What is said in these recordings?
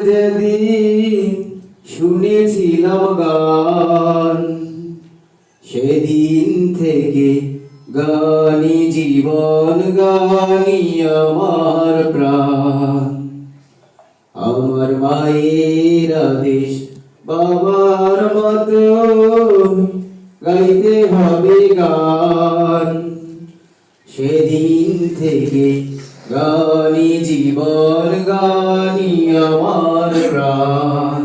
যেদিন শুনেছিলাম গান, সেদিন থেকে গানি জীবন, গানি আমার প্রাণ। আমার মায়ের আদেশ বাবার মতো গাইতে হবে গান। সেদিন থেকে গানি জীবন, গানি আমার প্রাণ।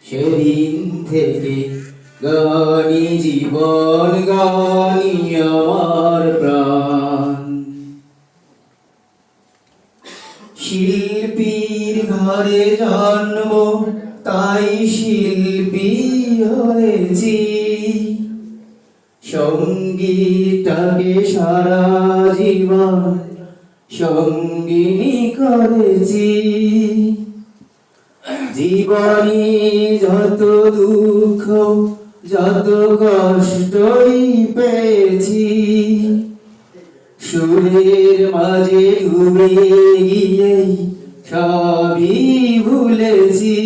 সেদিন থেকে গানি জীবন, গানি আমার প্রাণ। শিল্পীর ঘরে জন্ম, তাই শিল্পী হয়েছি। সঙ্গীতটাকে সারা জীবন সঙ্গিনী করেছি। জীবনে যত দুঃখ যত কষ্টই পেয়েছি, সুরের মাঝে ডুবে গিয়ে সবই ভুলেছি।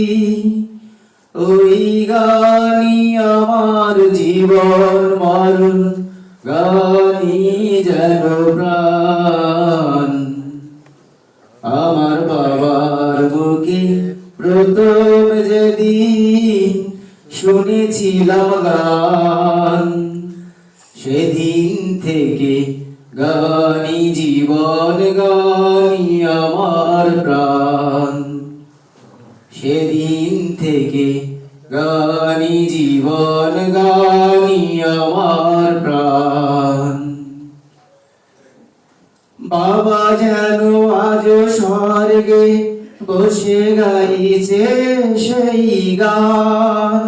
ওই গানি আমার জীবন মরণ, গানি যেন প্রাণ। আমার বাবার মুখে প্রথম যেদিন শুনেছিলাম গান, সেদিন থেকে গানি জীবন, গানি আমার প্রাণ। সেদিন থেকে গানি জীবন, গানি আমার প্রাণ। বাবা যেন আজ স্বর্গে বসে গাইছে সেই গান,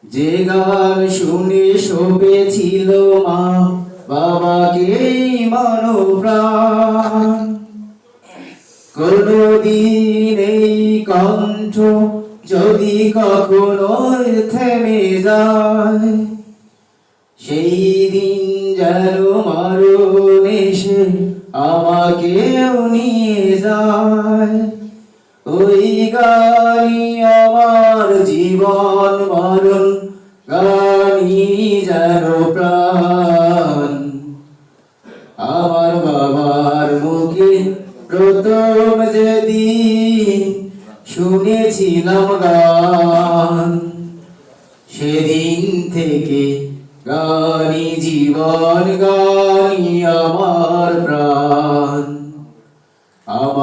যে গান শুনে শোভেছিল মা বাবাকে মনোপ্রাণ। কোনদিন এই কণ্ঠ যদি কখনো থেমে যায়, সেই দিন যেন মরণ এসে আমাকেও নিয়ে যায়। ওই গানি আমার জীবন মরণ, গানি যেন প্রাণ। আমার বাবার মুখে প্রথম যেদিন শুনেছিলাম গান, সেদিন থেকে গানি জীবন, গানি আমার প্রাণ।